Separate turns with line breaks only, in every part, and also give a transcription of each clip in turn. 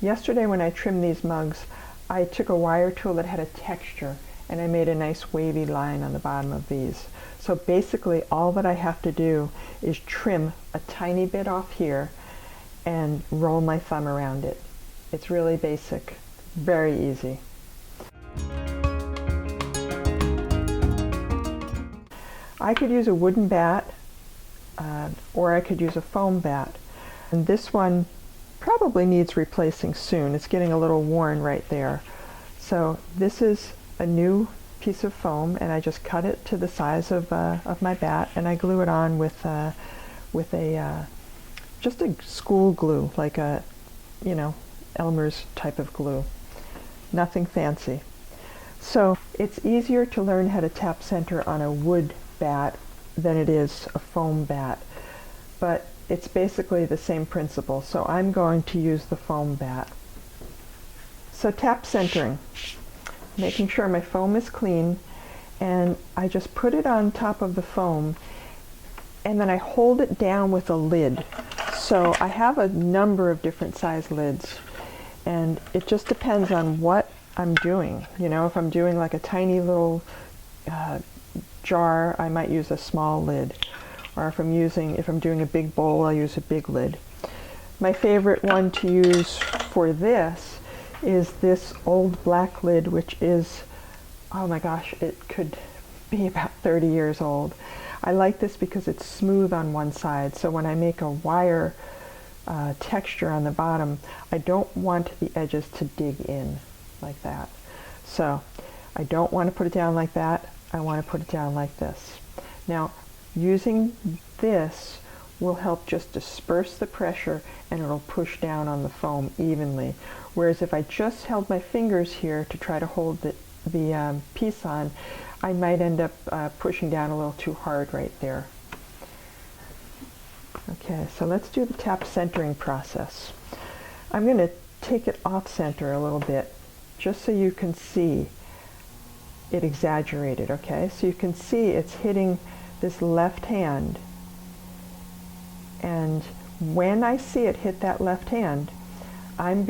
Yesterday when I trimmed these mugs, I took a wire tool that had a texture and I made a nice wavy line on the bottom of these. So basically all that I have to do is trim a tiny bit off here and roll my thumb around it. It's really basic, very easy. I could use a wooden bat or I could use a foam bat. And this one probably needs replacing soon. It's getting a little worn right there. So this is a new piece of foam and I just cut it to the size of my bat and I glue it on with just a school glue, like a, you know, Elmer's type of glue. Nothing fancy. So it's easier to learn how to tap center on a wood bat than it is a foam bat, but it's basically the same principle. So I'm going to use the foam bat. So tap centering, making sure my foam is clean, and I just put it on top of the foam and then I hold it down with a lid. So I have a number of different size lids and it just depends on what I'm doing. You know, if I'm doing like a tiny little jar, I might use a small lid. Or if I'm doing a big bowl, I'll use a big lid. My favorite one to use for this is this old black lid, which is, oh my gosh, it could be about 30 years old. I like this because it's smooth on one side, so when I make a wire texture on the bottom, I don't want the edges to dig in like that. So I don't want to put it down like that. I want to put it down like this. Now, using this will help just disperse the pressure and it'll push down on the foam evenly. Whereas if I just held my fingers here to try to hold the piece on, I might end up pushing down a little too hard right there. Okay, so let's do the tap centering process. I'm going to take it off center a little bit just so you can see it exaggerated, okay? So you can see it's hitting this left hand, and when I see it hit that left hand, I'm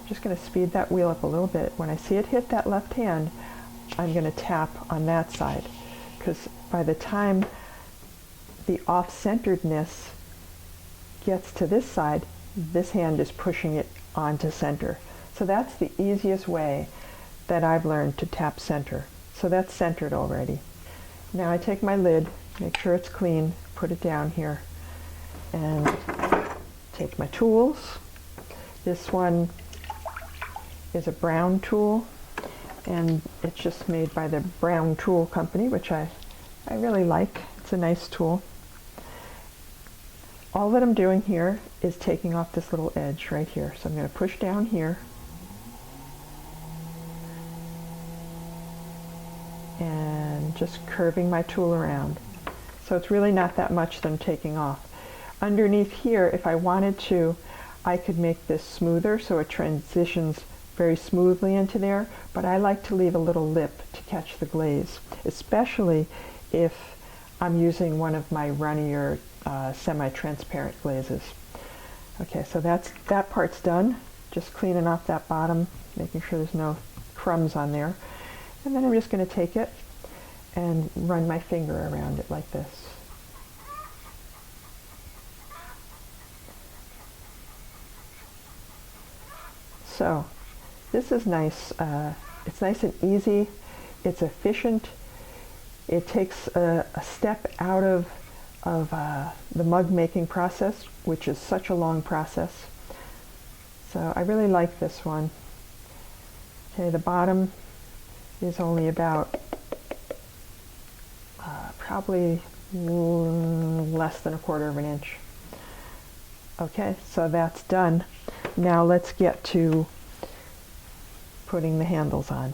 just gonna speed that wheel up a little bit. When I see it hit that left hand, I'm gonna tap on that side, because by the time the off-centeredness gets to this side, this hand is pushing it onto center. So that's the easiest way that I've learned to tap center. So that's centered already. Now I take my lid, make sure it's clean, put it down here, and take my tools. This one is a Brown tool, and it's just made by the Brown Tool Company, which I really like. It's a nice tool. All that I'm doing here is taking off this little edge right here. So I'm going to push down here, and just curving my tool around. So it's really not that much that I'm taking off. Underneath here, if I wanted to, I could make this smoother so it transitions very smoothly into there, but I like to leave a little lip to catch the glaze, especially if I'm using one of my runnier semi-transparent glazes. Okay, so that part's done. Just cleaning off that bottom, making sure there's no crumbs on there. And then I'm just going to take it and run my finger around it like this. So this is nice. It's nice and easy. It's efficient. It takes a step out of the mug making process, which is such a long process. So I really like this one. Okay, the bottom is only about probably less than 1/4 of an inch. Okay, so that's done. Now let's get to putting the handles on.